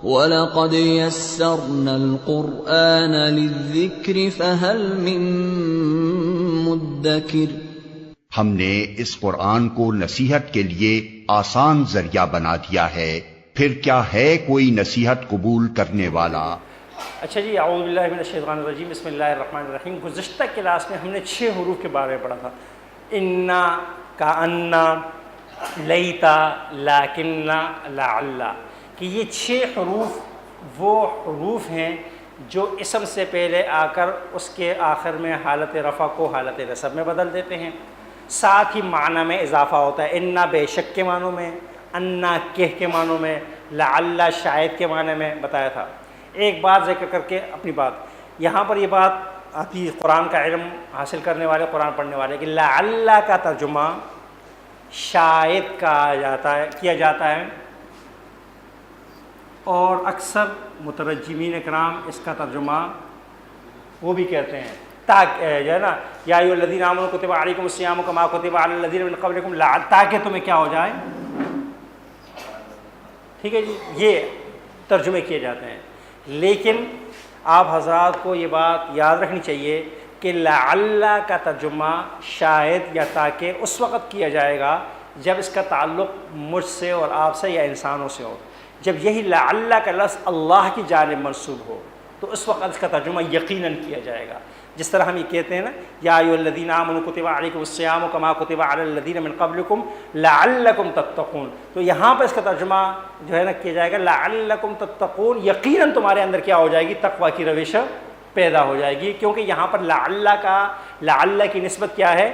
وَلَقَدْ يَسَّرْنَا الْقُرْآنَ لِلذِّكْرِ فَهَلْ مِن مُّدَّكِرٍ۔ ہم نے اس قرآن کو نصیحت کے لیے آسان ذریعہ بنا دیا ہے، پھر کیا ہے کوئی نصیحت قبول کرنے والا؟ اچھا جی، اعوذ باللہ من الشیطان الرجیم، بسم اللہ الرحمن الرحیم۔ گزشتہ کلاس میں ہم نے 6 حروف کے بارے میں پڑھا تھا، انا، کانا، لیتا، لاکنہ، لعل، کہ یہ 6 حروف وہ حروف ہیں جو اسم سے پہلے آ کر اس کے آخر میں حالت رفع کو حالت نصب میں بدل دیتے ہیں، ساتھ ہی معنی میں اضافہ ہوتا ہے۔ انا بے شک کے معنوں میں، انا کہہ کے معنوں میں، لعل شاید کے معنی میں بتایا تھا۔ ایک بات ذکر کر کے اپنی بات، یہاں پر یہ بات آتی ہے قرآن کا علم حاصل کرنے والے، قرآن پڑھنے والے، کہ لعل کا ترجمہ شاید کیا جاتا ہے، اور اکثر مترجمین کرام اس کا ترجمہ وہ بھی کہتے ہیں تاکہ جو ہے نا، یا ایھا الذین آمنوا کتب علیکم الصیام کما کتب علی الذین من قبلکم تاکہ تمہیں کیا ہو جائے، ٹھیک ہے جی، یہ ترجمے کیے جاتے ہیں۔ لیکن آپ حضرات کو یہ بات یاد رکھنی چاہیے کہ لعل کا ترجمہ شاید یا تاکہ اس وقت کیا جائے گا جب اس کا تعلق مجھ سے اور آپ سے یا انسانوں سے ہو۔ جب یہی لعل کا لفظ اللہ کی جانب منسوب ہو تو اس وقت اس کا ترجمہ یقیناً کیا جائے گا۔ جس طرح ہم یہ کہتے ہیں نا، یا ایھا الذین آمنوا کتب علیکم الصیام کما کتب علی الذین من قبلکم لعلکم تتقون، تو یہاں پہ اس کا ترجمہ جو ہے نا کیا جائے گا لعلکم تتقون، یقیناً تمہارے اندر کیا ہو جائے گی، تقوی کی روش پیدا ہو جائے گی، کیونکہ یہاں پر لعل کی نسبت کیا ہے،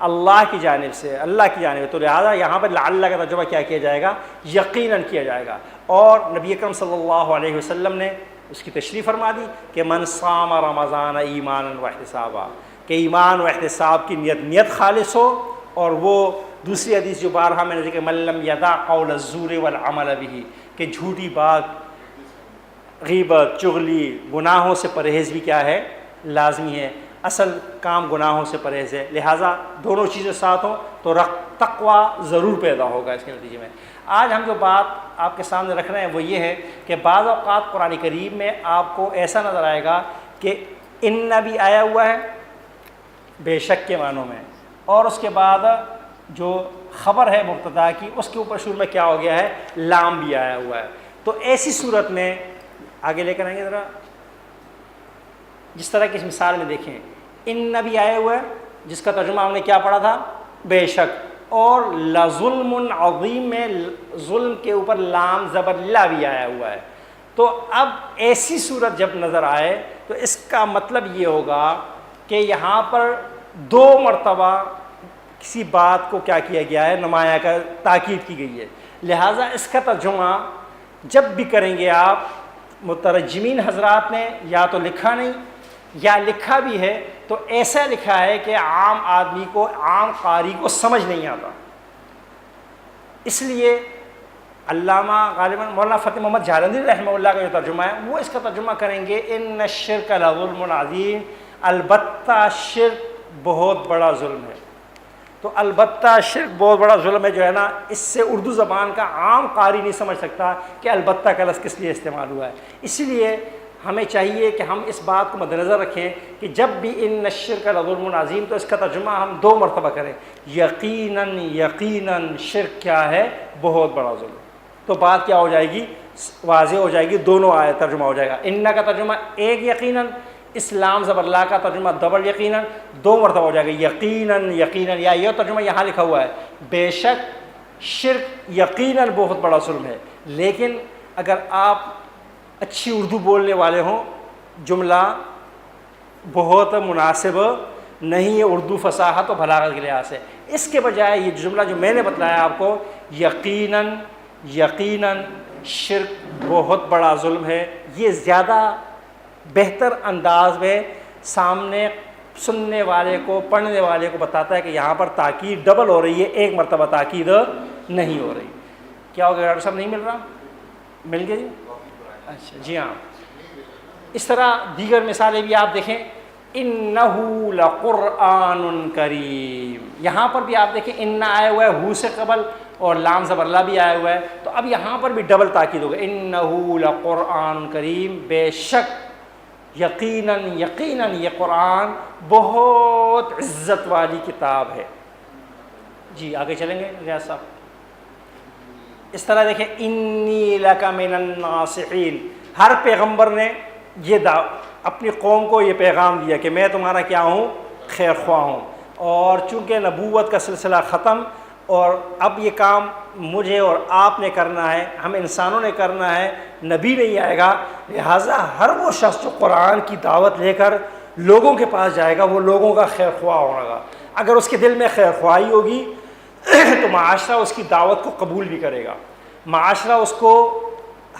اللہ کی جانب سے، اللہ کی جانب سے، تو لہٰذا یہاں پر لعل کا ترجمہ کیا کیا جائے گا، یقیناً کیا جائے گا۔ اور نبی اکرم صلی اللہ علیہ وسلم نے اس کی تشریح فرما دی کہ من صام رمضان ایمانا واحتسابا، کہ ایمان و احتساب کی نیت خالص ہو، اور وہ دوسری حدیث جو بارہا میں نے ذکر، من لم یدع قول الزور والعمل به، کہ جھوٹی بات، غیبت، چغلی، گناہوں سے پرہیز بھی کیا ہے، لازمی ہے۔ اصل کام گناہوں سے پرہیز ہے، لہٰذا دونوں چیزیں ساتھ ہوں تو تقوی ضرور پیدا ہوگا اس کے نتیجے میں۔ آج ہم جو بات آپ کے سامنے رکھ رہے ہیں وہ یہ ہے کہ بعض اوقات قرآن کریم میں آپ کو ایسا نظر آئے گا کہ ان بھی آیا ہوا ہے بے شک کے معنوں میں، اور اس کے بعد جو خبر ہے مبتدا کی اس کے اوپر شروع میں کیا ہو گیا ہے، لام بھی آیا ہوا ہے۔ تو ایسی صورت میں آگے لے کر آئیں گے ذرا، جس طرح کی اس مثال میں دیکھیں، ان بھی آیا ہوا ہے جس کا ترجمہ ہم نے کیا پڑھا تھا، بے شک، اور لظلم عظیم میں ظلم کے اوپر لام زبر لا بھی آیا ہوا ہے۔ تو اب ایسی صورت جب نظر آئے تو اس کا مطلب یہ ہوگا کہ یہاں پر 2 مرتبہ کسی بات کو کیا کیا گیا ہے، نمایاں کا تاکید کی گئی ہے، لہٰذا اس کا ترجمہ جب بھی کریں گے آپ، مترجمین حضرات نے یا تو لکھا نہیں یا لکھا بھی ہے تو ایسا لکھا ہے کہ عام آدمی کو، عام قاری کو سمجھ نہیں آتا۔ اس لیے علامہ غالباً مولانا فتح محمد جالندھری رحمہ اللہ کا جو ترجمہ ہے وہ اس کا ترجمہ کریں گے ان الشرک لظلم عظیم، البتہ شرک بہت بڑا ظلم ہے۔ تو البتہ شرک بہت بڑا ظلم ہے جو ہے نا، اس سے اردو زبان کا عام قاری نہیں سمجھ سکتا کہ البتہ کا لفظ کس لیے استعمال ہوا ہے۔ اسی لیے ہمیں چاہیے کہ ہم اس بات کو مد نظر رکھیں کہ جب بھی ان الشرک لظلم عظیم تو اس کا ترجمہ ہم 2 مرتبہ کریں، یقیناً یقیناً شرک کیا ہے، بہت بڑا ظلم، تو بات کیا ہو جائے گی، واضح ہو جائے گی، دونوں ترجمہ ہو جائے گا۔ ان کا ترجمہ ایک یقیناً، اسلام زبر لا کا ترجمہ ڈبل یقیناً، 2 مرتبہ ہو جائے گا، یقیناً یقیناً، یا یہ ترجمہ یہاں لکھا ہوا ہے بے شک شرک یقیناً بہت بڑا ظلم ہے، لیکن اگر آپ اچھی اردو بولنے والے ہوں، جملہ بہت مناسب نہیں ہے اردو فصاحت و بلاغت کے لحاظ سے، اس کے بجائے یہ جملہ جو میں نے بتلایا آپ کو، یقیناً یقیناً شرک بہت بڑا ظلم ہے، یہ زیادہ بہتر انداز میں سامنے سننے والے کو، پڑھنے والے کو بتاتا ہے کہ یہاں پر تاکید ڈبل ہو رہی ہے، 1 مرتبہ تاکید نہیں ہو رہی۔ کیا ہو گیا ڈاکٹر صاحب، نہیں مل رہا؟ مل گیا جی؟ اچھا جی ہاں۔ اس طرح دیگر مثالیں بھی آپ دیکھیں، انہو لقرآن کریم، یہاں پر بھی آپ دیکھیں ان آیا ہوا ہے ہو سے قبل، اور لام زبر لا بھی آیا ہوا ہے، تو اب یہاں پر بھی ڈبل تاکید ہوگا، انہ لقرآن کریم، بے شک یقیناً یقیناً یہ قرآن بہت عزت والی کتاب ہے۔ جی آگے چلیں گے ریاض صاحب، اس طرح دیکھیں انی لک من الناصحین، ہر پیغمبر نے یہ اپنی قوم کو یہ پیغام دیا کہ میں تمہارا کیا ہوں، خیر خواہ ہوں، اور چونکہ نبوت کا سلسلہ ختم اور اب یہ کام مجھے اور آپ نے کرنا ہے، ہم انسانوں نے کرنا ہے، نبی نہیں آئے گا، لہٰذا ہر وہ شخص جو قرآن کی دعوت لے کر لوگوں کے پاس جائے گا وہ لوگوں کا خیر خواہ ہوگا۔ اگر اس کے دل میں خیر خواہی ہوگی تو معاشرہ اس کی دعوت کو قبول بھی کرے گا، معاشرہ اس کو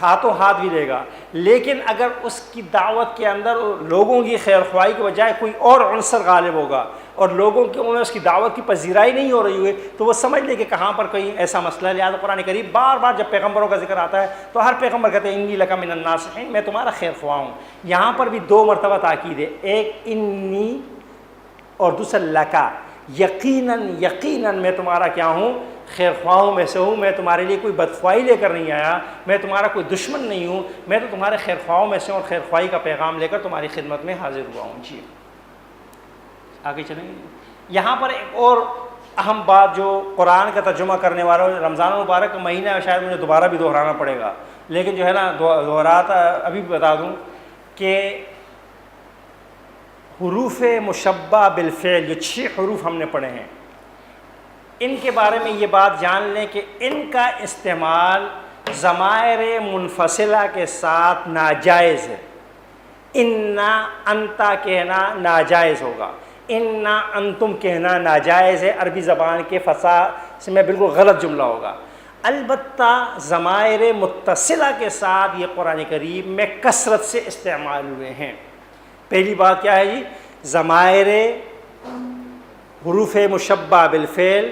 ہاتھوں ہاتھ بھی دے گا، لیکن اگر اس کی دعوت کے اندر لوگوں کی خیر خواہی کے بجائے کوئی اور عنصر غالب ہوگا اور لوگوں کے میں اس کی دعوت کی پذیرائی نہیں ہو رہی ہوئی تو وہ سمجھ لے کہ کہاں پر کہیں ایسا مسئلہ ہے۔ لہٰذا قرآن کریم بار بار جب پیغمبروں کا ذکر آتا ہے تو ہر پیغمبر کہتے ہیں انی لک من الناصحین، میں تمہارا خیر خواہ ہوں۔ یہاں پر بھی دو مرتبہ تاکید ہے، ایک انی اور دوسرا لکا، یقیناً یقیناً میں تمہارا کیا ہوں، خیر خواہوں میں سے ہوں، میں تمہارے لیے کوئی بدخواہی لے کر نہیں آیا، میں تمہارا کوئی دشمن نہیں ہوں، میں تو تمہارے خیر خواہوں میں سے ہوں اور خیر خواہی کا پیغام لے کر تمہاری خدمت میں حاضر ہوا ہوں۔ جی آگے چلیں گے، یہاں پر ایک اور اہم بات جو قرآن کا ترجمہ کرنے والوں، رمضان المبارک کا مہینہ ہے، شاید مجھے دوبارہ بھی دہرانا پڑے گا، لیکن جو ہے نا دہراتا ابھی بھی بتا دوں کہ حروف مشبہ بالفعل جو 6 حروف ہم نے پڑھے ہیں، ان کے بارے میں یہ بات جان لیں کہ ان کا استعمال ضمائر منفصلہ کے ساتھ ناجائز ہے۔ انا انتا کہنا ناجائز ہوگا، انا انتم کہنا ناجائز ہے، عربی زبان کے فصاحت سے میں بالکل غلط جملہ ہوگا۔ البتہ ضمائر متصلہ کے ساتھ یہ قرآن کریم میں کثرت سے استعمال ہوئے ہیں۔ پہلی بات کیا ہے جی، ضمائر حروف مشبہ بالفعل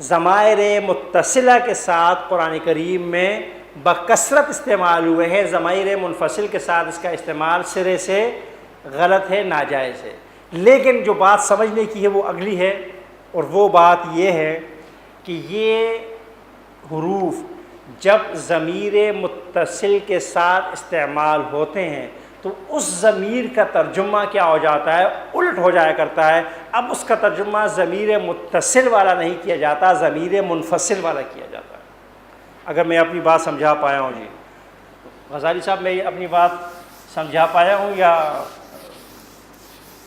ضمائر متصلہ کے ساتھ قرآن کریم میں بکثرت استعمال ہوئے ہیں، ضمائر منفصل کے ساتھ اس کا استعمال سرے سے غلط ہے، ناجائز ہے۔ لیکن جو بات سمجھنے کی ہے وہ اگلی ہے، اور وہ بات یہ ہے کہ یہ حروف جب ضمیر متصل کے ساتھ استعمال ہوتے ہیں تو اس ضمیر کا ترجمہ کیا ہو جاتا ہے، الٹ ہو جایا کرتا ہے۔ اب اس کا ترجمہ ضمیر متصل والا نہیں کیا جاتا، ضمیر منفصل والا کیا جاتا ہے۔ اگر میں اپنی بات سمجھا پایا ہوں جی غزالی صاحب، میں اپنی بات سمجھا پایا ہوں یا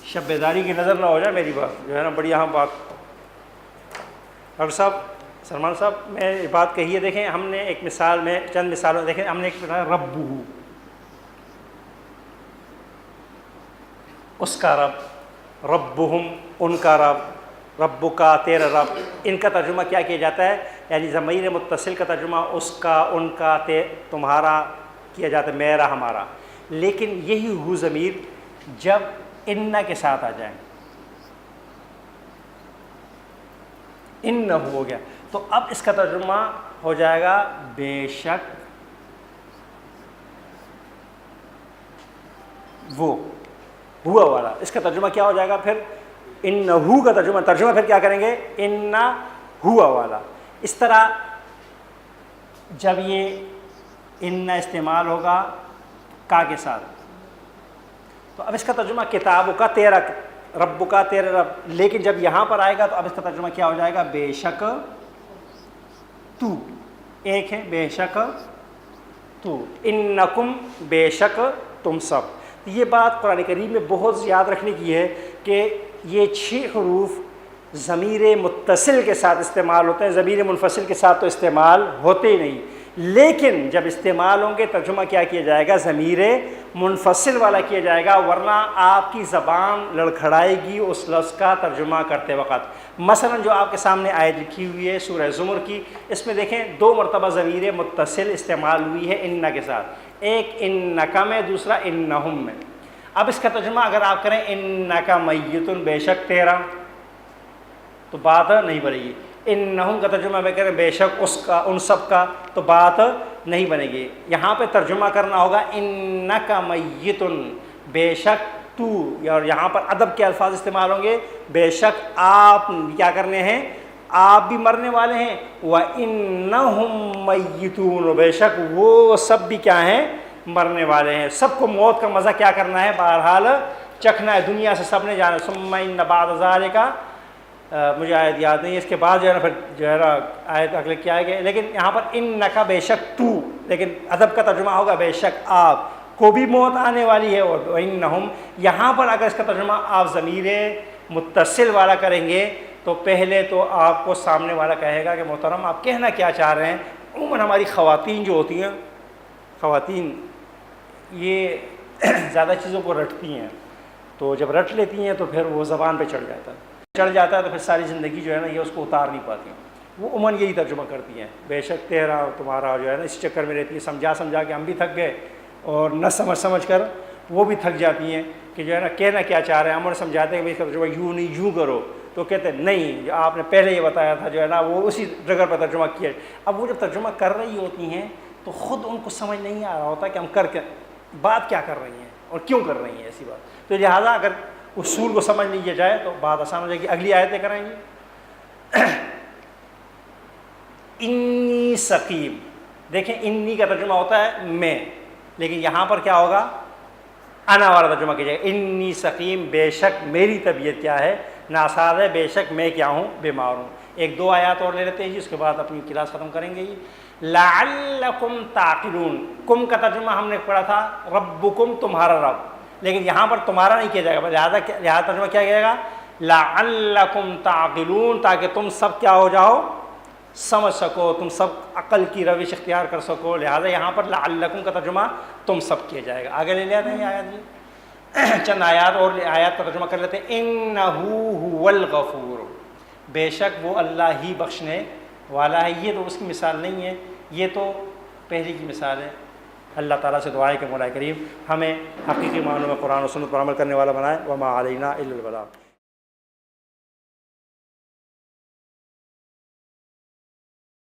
شب بیداری کی نظر نہ ہو جائے میری بات، جو ہے نا بڑی اہم بات۔ ڈاکٹر صاحب، سلمان صاحب، میں یہ بات کہی ہے، دیکھیں ہم نے ایک مثال میں چند مثالوں دیکھیں، ہم نے ایک مثال ربہ، اس کا رب، ربہم ان کا رب، رب کا تیرا رب، ان کا ترجمہ کیا کیا جاتا ہے، یعنی ضمیر متصل کا ترجمہ اس کا، ان کا، تمہارا کیا جاتا ہے، میرا، ہمارا۔ لیکن یہی ہو ضمیر جب انہ کے ساتھ آ جائیں، انہ ہو گیا تو اب اس کا ترجمہ ہو جائے گا بے شک وہ، ہوا والا۔ اس کا ترجمہ کیا ہو جائے گا پھر، انہو کا ترجمہ پھر کیا کریں گے، انہ ہوا والا۔ اس طرح جب یہ انہ استعمال ہوگا کا کے ساتھ تو اب اس کا ترجمہ کتاب کا تیرا، رب کا تیرا رب، لیکن جب یہاں پر آئے گا تو اب اس کا ترجمہ کیا ہو جائے گا، بے شک تو، ایک ہے بے شک تو، انکم بے شک تم سب۔ یہ بات قرآن کریم میں بہت یاد رکھنے کی ہے کہ یہ 6 حروف ضمیر متصل کے ساتھ استعمال ہوتے ہیں، ضمیر منفصل کے ساتھ تو استعمال ہوتے ہی نہیں، لیکن جب استعمال ہوں گے ترجمہ کیا کیا جائے گا، ضمیر منفصل والا کیا جائے گا، ورنہ آپ کی زبان لڑکھڑائے گی اس لفظ کا ترجمہ کرتے وقت۔ مثلا جو آپ کے سامنے آیت لکھی ہوئی ہے سورہ زمر کی، اس میں دیکھیں 2 مرتبہ ضمیر متصل استعمال ہوئی ہے انہ کے ساتھ، ایک انکا میں، دوسرا انہم میں۔ اب اس کا ترجمہ اگر آپ کریں انکا میتن، بے شک تیرا، تو بات نہیں بنے گی۔ انہم کا ترجمہ میں کریں بے شک اس کا، ان سب کا، تو بات نہیں بنے گی۔ یہاں پہ ترجمہ کرنا ہوگا انکا میتن، بے شک تو، اور یہاں پر ادب کے الفاظ استعمال ہوں گے، بے شک آپ کیا کرنے ہیں، آپ بھی مرنے والے ہیں، وَإِنَّهُمْ مَيِّتُونَ، بے شک وہ سب بھی کیا ہیں، مرنے والے ہیں۔ سب کو موت کا مزہ کیا کرنا ہے، بہرحال چکھنا ہے، دنیا سے سب نے جانا۔ ثُمَّ إِنَّ بَعْدَ ذَلِكَ، مجھے آیت یاد نہیں، اس کے بعد جو ہے نا پھر جو ہے نا آیت اگلے کیا ہے، لیکن یہاں پر اِنَّکَ بے شک تو، لیکن ادب کا ترجمہ ہوگا بے شک آپ کو بھی موت آنے والی ہے، اور وَإِنَّهُمْ یہاں پر اگر اس کا ترجمہ آپ ضمیر متصل والا کریں گے تو پہلے تو آپ کو سامنے والا کہے گا کہ محترم آپ کہنا کیا چاہ رہے ہیں۔ عموماً ہماری خواتین جو ہوتی ہیں، خواتین یہ زیادہ چیزوں کو رٹتی ہیں، تو جب رٹ لیتی ہیں تو پھر وہ زبان پہ چڑھ جاتا ہے تو پھر ساری زندگی جو ہے نا یہ اس کو اتار نہیں پاتی ہیں۔ وہ عموماً یہی ترجمہ کرتی ہیں، بے شک تیرا تمہارا جو ہے نا اس چکر میں رہتی ہے، سمجھا کے ہم بھی تھک گئے، اور نہ سمجھ کر وہ بھی تھک جاتی ہیں کہ جو ہے نا کہنا کیا چاہ رہے ہیں۔ ہم انہیں سمجھاتے ہیں کہ اس کا ترجمہ یوں نہیں یوں کرو، تو کہتے ہیں نہیں جو آپ نے پہلے یہ بتایا تھا جو ہے نا وہ اسی جگہ پر ترجمہ کیا۔ اب وہ جب ترجمہ کر رہی ہوتی ہیں تو خود ان کو سمجھ نہیں آ رہا ہوتا کہ ہم کر کے بات کیا کر رہی ہیں اور کیوں کر رہی ہیں ایسی بات، تو لہٰذا اگر اصول کو سمجھ لیا جائے تو بات آسان ہو جائے گی۔ اگلی آیتیں کریں گی۔ انی سقیم، دیکھیں انی کا ترجمہ ہوتا ہے میں، لیکن یہاں پر کیا ہوگا، انا والا ترجمہ کیجیے گا۔ انی سقیم، بے شک میری طبیعت کیا ہے، ناساز ہے، بے شک میں کیا ہوں، بیمار ہوں۔ ایک دو آیات اور لے لیتے ہیں جی، اس کے بعد اپنی کلاس ختم کریں گے جی۔ لعلکم تعقلون، کم کا ترجمہ ہم نے پڑھا تھا ربکم، تمہارا رب، لیکن یہاں پر تمہارا نہیں کیا جائے گا، لہٰذا ترجمہ کیا کہے گا، لعلکم تعقلون، تاکہ تم سب کیا ہو جاؤ، سمجھ سکو، تم سب عقل کی روش اختیار کر سکو، لہٰذا یہاں پر لعلکم کا ترجمہ تم سب کیا جائے گا۔ آگے لے لیتے ہیں آیات جی، چند آیات اور آیات کا ترجمہ کر لیتے ہیں۔ انہ هو الغفور، بے شک وہ اللہ ہی بخشنے والا ہے۔ یہ تو اس کی مثال نہیں ہے، یہ تو پہلی کی مثال ہے۔ اللہ تعالیٰ سے دعا ہے کہ مولا کریم ہمیں حقیقی معنوں میں قرآن و سنت پر عمل کرنے والا بنائے۔ وما علینا الا البلاغ۔